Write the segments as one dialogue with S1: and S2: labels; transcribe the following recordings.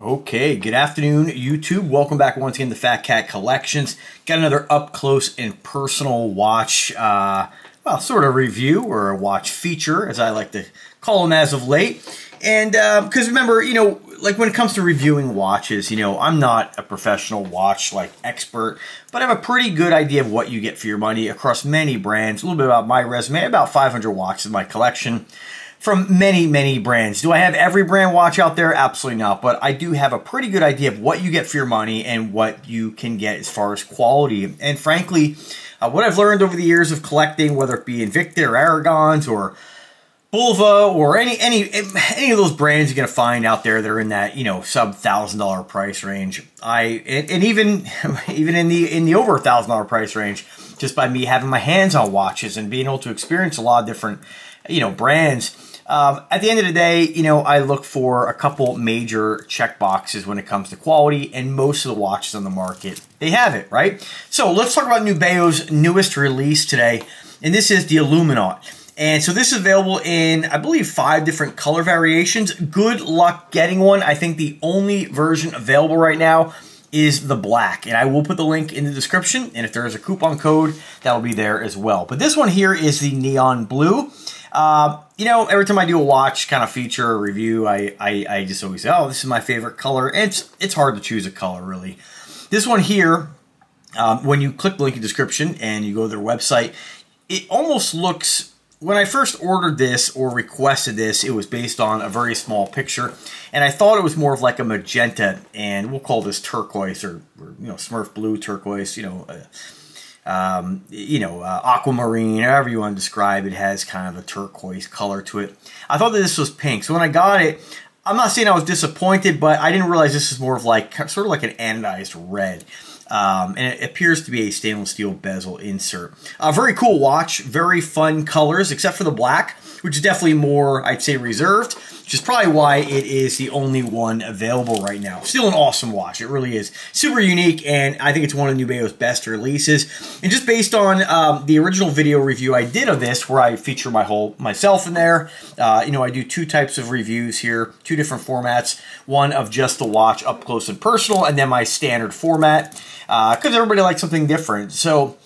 S1: Okay, good afternoon, YouTube. Welcome back once again to Phatkat Collections. Got another up close and personal watch, well, sort of review or a watch feature, as I like to call them as of late. And because remember, like when it comes to reviewing watches, I'm not a professional watch expert, but I have a pretty good idea of what you get for your money across many brands. A little bit about my resume, about 500 watches in my collection from many brands. Do I have every brand watch out there? Absolutely not, but I do have a pretty good idea of what you get for your money and what you can get as far as quality. And frankly, what I've learned over the years of collecting, whether it be Invicta or Aragons or Bulva or any of those brands you're gonna find out there that are in that sub $1,000 price range. And even in the over $1,000 price range, just by me having my hands on watches and being able to experience a lot of different brands. At the end of the day, I look for a couple major check boxes when it comes to quality, and most of the watches on the market, they have it, right? So let's talk about Nubeo's newest release today, and this is the Aluminaut. And so this is available in, I believe, 5 different color variations. Good luck getting one. I think the only version available right now is the black, and I will put the link in the description, and if there is a coupon code, that'll be there as well. But this one here is the neon blue. Every time I do a watch kind of feature or review, I just always say, oh, this is my favorite color. And it's hard to choose a color, really. This one here, when you click the link in the description and you go to their website, it almost looks, when I first ordered this or requested this, it was based on a very small picture. And I thought it was more of like a magenta, and we'll call this turquoise or Smurf blue, turquoise, aquamarine, however you want to describe it, has kind of a turquoise color to it. I thought that this was pink. So when I got it, I'm not saying I was disappointed, but I didn't realize this is more of sort of like an anodized red. And it appears to be a stainless steel bezel insert. A very cool watch, very fun colors, except for the black, which is definitely more, I'd say, reserved, which is probably why it is the only one available right now. Still an awesome watch. It really is. Super unique, and I think it's one of Nubeo's best releases. And just based on the original video review I did of this, where I feature myself in there, I do 2 types of reviews here, 2 different formats. One of just the watch up close and personal, and then my standard format, because everybody likes something different. So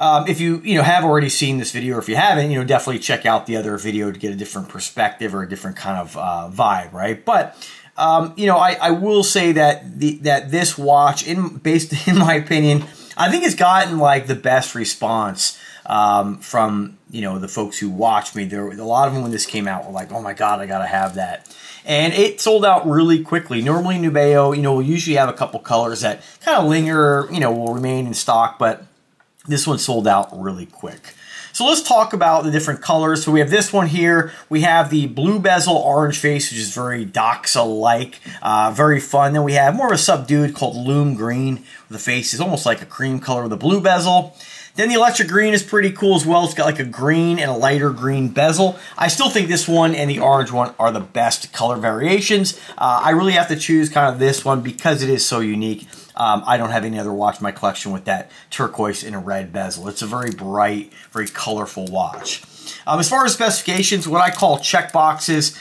S1: if you have already seen this video, or if you haven't, definitely check out the other video to get a different perspective or a different kind of vibe, right? But I will say that this watch, based in my opinion, I think it's gotten the best response from the folks who watched me. There were a lot of them when this came out were like, oh my god, I gotta have that. And it sold out really quickly. Normally Nubeo, will usually have a couple colors that kind of linger, will remain in stock, but this one sold out really quick. So let's talk about the different colors. So we have this one here. We have the blue bezel orange face, which is very Doxa-like, very fun. Then we have more of a subdued called Loom Green. The face is almost like a cream color with a blue bezel. Then the electric green is pretty cool as well. It's got a green and a lighter green bezel. I still think this one and the orange one are the best color variations. I really have to choose kind of this one because it is so unique. I don't have any other watch in my collection with that turquoise and a red bezel. It's a very bright, very colorful watch. As far as specifications, what I call check boxes,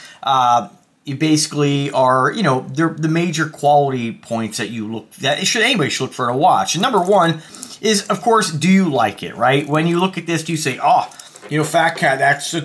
S1: you basically are, they're the major quality points that anybody should look for in a watch. And number one is, of course, do you like it, right? When you look at this, do you say, oh, Phatkat, that's a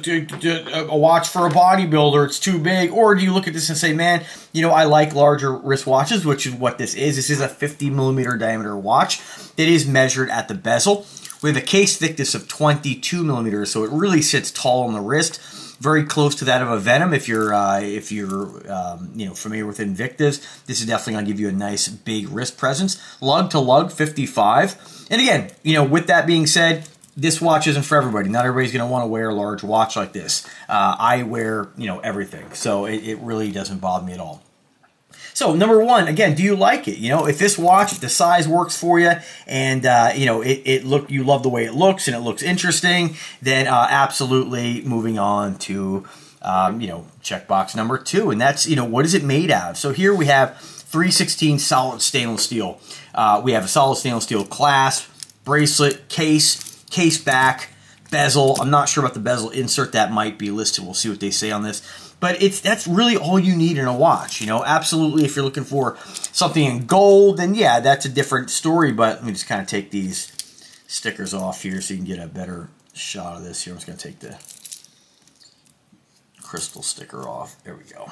S1: watch for a bodybuilder, it's too big? Or do you look at this and say, man, I like larger wristwatches, which is what this is. This is a 50mm diameter watch that is measured at the bezel with a case thickness of 22mm, so it really sits tall on the wrist, very close to that of a Venom. If you're familiar with Invictas, this is definitely going to give you a nice big wrist presence. Lug to lug, 55. And again, with that being said, this watch isn't for everybody. Not everybody's going to want to wear a large watch like this. I wear, everything, so it really doesn't bother me at all. So number one, again, do you like it? If this watch, if the size works for you, and you love the way it looks and it looks interesting, then absolutely moving on to checkbox number 2, and that's what is it made out of? So here we have 3/16 solid stainless steel. We have a solid stainless steel clasp, bracelet, case back, bezel. I'm not sure about the bezel insert. That might be listed. We'll see what they say on this. But that's really all you need in a watch, you know. Absolutely, if you're looking for something in gold, then yeah, that's a different story. But let me just kind of take these stickers off here so you can get a better shot of this here. I'm just going to take the crystal sticker off. There we go.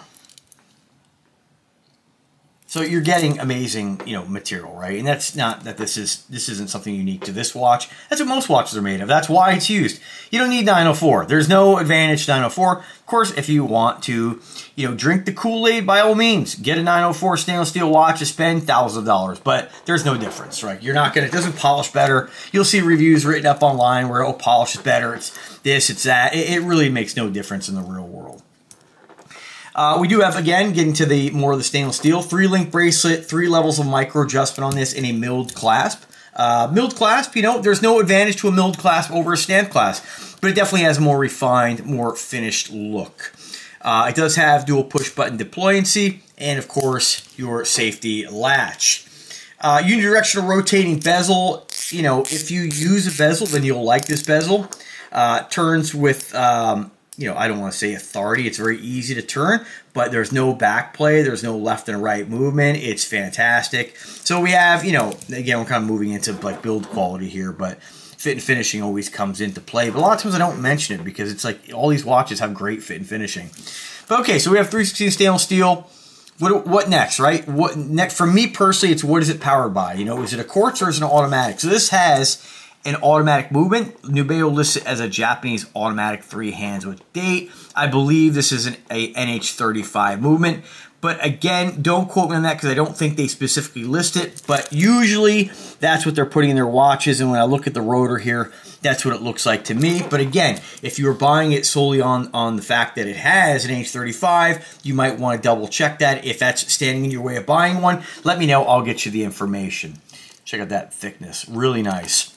S1: So you're getting amazing, you know, material, right? And that's not that this isn't something unique to this watch. That's what most watches are made of. That's why it's used. You don't need 904. There's no advantage to 904. Of course, if you want to, you know, drink the Kool-Aid, by all means, get a 904 stainless steel watch and spend thousands of dollars. But there's no difference, right? You're not gonna. It doesn't polish better. You'll see reviews written up online where polish is better. It's this, it's that. It really makes no difference in the real world. We do have, again, getting to the more of the stainless steel, 3-link bracelet, 3 levels of micro adjustment on this in a milled clasp. Milled clasp, you know, there's no advantage to a milled clasp over a stamped clasp, but it definitely has a more refined, more finished look. It does have dual push button deployancy, and of course, your safety latch. Unidirectional rotating bezel, you know, if you use a bezel, then you'll like this bezel. Turns with... you know, I don't want to say authority. It's very easy to turn, but there's no back play. There's no left and right movement. It's fantastic. So we have, you know, again, we're kind of moving into like build quality here, but fit and finishing always comes into play. But a lot of times I don't mention it because it's like all these watches have great fit and finishing. But okay, so we have 316 stainless steel. What next, right? What next? For me personally, it's what is it powered by? You know, is it a quartz or is it an automatic? So this has an automatic movement. Nubeo lists it as a Japanese automatic 3 hands with date. I believe this is a NH35 movement. But again, don't quote me on that because I don't think they specifically list it. But usually that's what they're putting in their watches. And when I look at the rotor here, that's what it looks like to me. But again, if you're buying it solely on the fact that it has an NH35, you might want to double check that. If that's standing in your way of buying one, let me know. I'll get you the information. Check out that thickness. Really nice.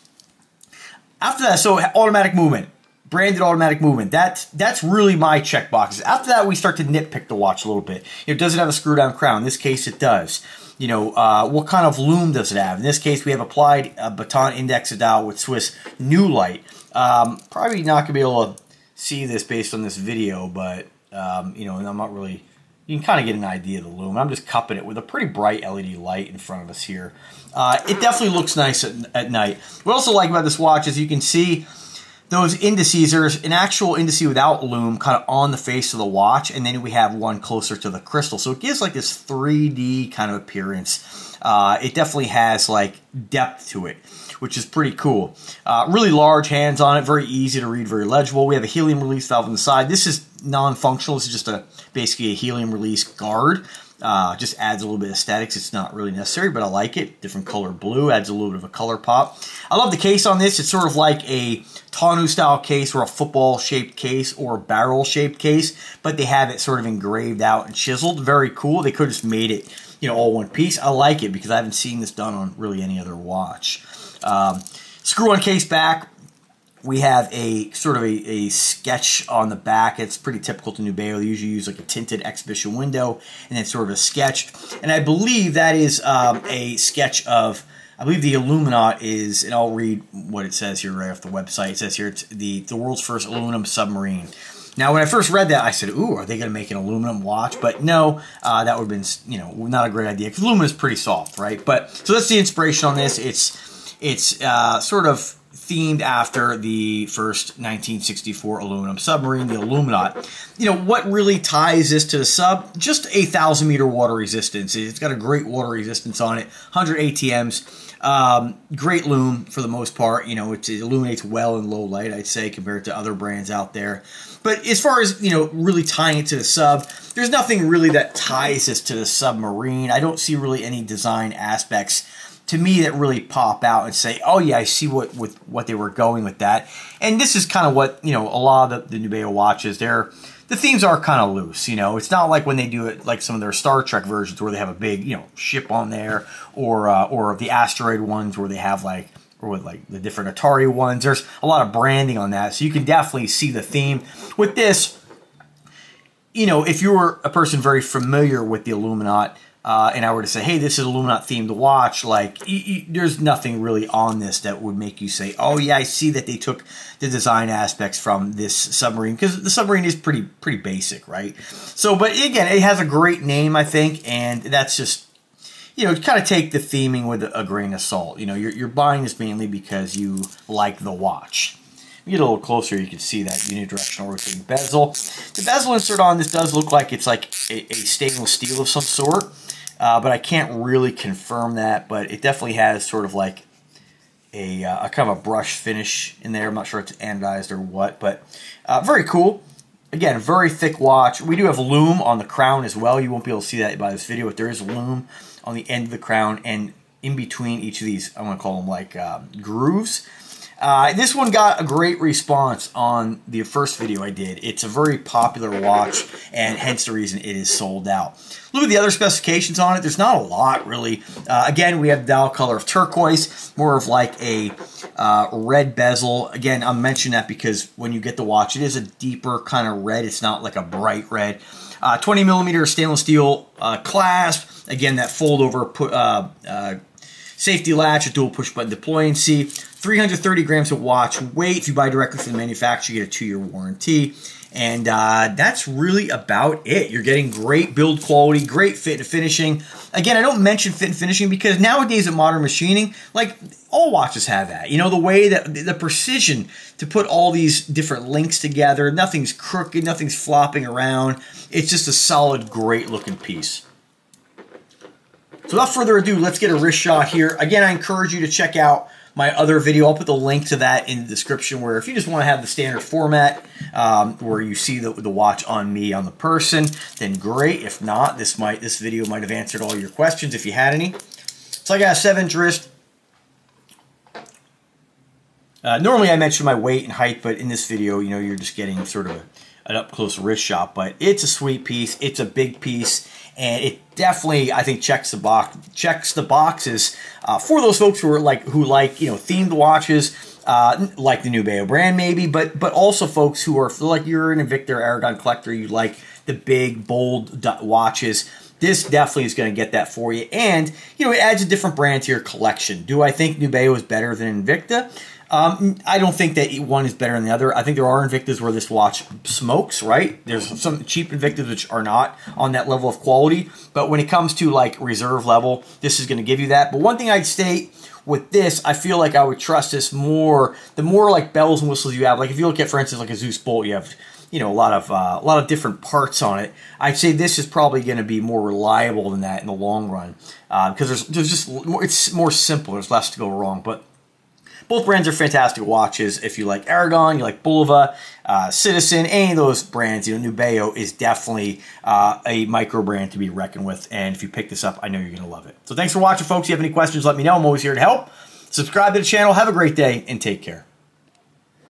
S1: After that, so automatic movement, branded automatic movement. That's really my check boxes. After that, we start to nitpick the watch a little bit. You know, does it have a screw down crown? In this case, it does. You know, what kind of lume does it have? In this case, we have applied a baton index dial with Swiss New Light. Probably not gonna be able to see this based on this video, but you know, and I'm not really. You can kind of get an idea of the lume. I'm just cupping it with a pretty bright LED light in front of us here. It definitely looks nice at night. What I also like about this watch is you can see those indices. There's an actual indice without lume kind of on the face of the watch, and then we have one closer to the crystal. So it gives like this 3D kind of appearance. It definitely has like depth to it, which is pretty cool. Really large hands on it, very easy to read, very legible. We have a helium release valve on the side. This is non-functional. This is just basically a helium release guard. Just adds a little bit of aesthetics. It's not really necessary, but I like it. Different color blue, adds a little bit of a color pop. I love the case on this. It's sort of like a tonneau style case or a football shaped case or a barrel shaped case, but they have it sort of engraved out and chiseled. Very cool. They could have just made it, you know, all one piece. I like it because I haven't seen this done on really any other watch. Screw on case back. We have a sort of a sketch on the back. It's pretty typical to Nubeo. They usually use like a tinted exhibition window and then sort of a sketch. And I believe that is a sketch of, I believe the Aluminaut is, and I'll read what it says here right off the website. It says here it's the world's first aluminum submarine. Now, when I first read that, I said, ooh, are they going to make an aluminum watch? But no, that would have been, you know, not a great idea because aluminum is pretty soft, right? But so that's the inspiration on this. It's sort of themed after the first 1964 aluminum submarine, the Aluminaut. You know, what really ties this to the sub? Just a 1,000-meter water resistance. It's got a great water resistance on it, 100 ATMs. Great lume for the most part. You know, it illuminates well in low light, I'd say, compared to other brands out there. But as far as, you know, really tying it to the sub, there's nothing really that ties this to the submarine. I don't see really any design aspects to me that really pop out and say, oh yeah, I see what they were going with that. And this is kind of what, you know, a lot of the Nubeo watches, the themes are kind of loose, you know. It's not like when they do it like some of their Star Trek versions where they have a big, you know, ship on there, or the asteroid ones where they have like, or with like the different Atari ones. There's a lot of branding on that, so you can definitely see the theme. With this, you know, if you're a person very familiar with the Aluminaut, and I were to say, hey, this is a Aluminaut themed watch, like, there's nothing really on this that would make you say, oh yeah, I see that they took the design aspects from this submarine, because the submarine is pretty basic, right? So, but again, it has a great name, I think, and that's just, you know, kind of take the theming with a grain of salt. You know, you're buying this mainly because you like the watch. You get a little closer, you can see that unidirectional rotating bezel. The bezel insert on this does look like it's like a stainless steel of some sort, but I can't really confirm that. But it definitely has sort of like a kind of a brush finish in there. I'm not sure if it's anodized or what, but very cool. Again, very thick watch. We do have lume on the crown as well. You won't be able to see that by this video, but there is lume on the end of the crown and in between each of these, I'm going to call them like grooves. This one got a great response on the first video I did. It's a very popular watch, and hence the reason it is sold out. Look at the other specifications on it. There's not a lot, really. Again, we have the dial color of turquoise, more of like a red bezel. Again, I'm mentioning that because when you get the watch, it is a deeper kind of red. It's not like a bright red. 20 millimeter stainless steel clasp. Again, that fold over safety latch, a dual push button deployancy. 330 grams of watch weight. If you buy directly from the manufacturer, you get a 2-year warranty. And that's really about it. You're getting great build quality, great fit and finishing. Again, I don't mention fit and finishing because nowadays in modern machining, like all watches have that. You know, the way that the precision to put all these different links together, nothing's crooked, nothing's flopping around. It's just a solid, great looking piece. So without further ado, let's get a wrist shot here. Again, I encourage you to check out my other video. I'll put the link to that in the description, where if you just want to have the standard format where you see the watch on me, on the person, then great. If not, this video might have answered all your questions if you had any. So I got a 7-inch wrist. Normally I mention my weight and height, but in this video, you know, you're just getting sort of an up-close wrist shot. But it's a sweet piece. It's a big piece. And it definitely, I think, checks the boxes for those folks who like you know, themed watches, like the Nubeo brand maybe, but also folks who are like, you're an Invicta or Aragon collector, you like the big bold watches. This definitely is going to get that for you, and you know, it adds a different brand to your collection. Do I think Nubeo is better than Invicta? I don't think that one is better than the other. I think there are Invictas where this watch smokes, right? There's some cheap Invictas which are not on that level of quality. But when it comes to like reserve level, this is going to give you that. But one thing I'd state with this, I feel like I would trust this more. The more like bells and whistles you have, like if you look at, for instance, like a Zeus Bolt, you have, you know, a lot of different parts on it. I'd say this is probably going to be more reliable than that in the long run, because there's just more, it's more simple. There's less to go wrong, but both brands are fantastic watches. If you like Aragon, you like Bulova, Citizen, any of those brands, you know, Nubeo is definitely a micro brand to be reckoned with. And if you pick this up, I know you're going to love it. So thanks for watching, folks. If you have any questions, let me know. I'm always here to help. Subscribe to the channel. Have a great day and take care.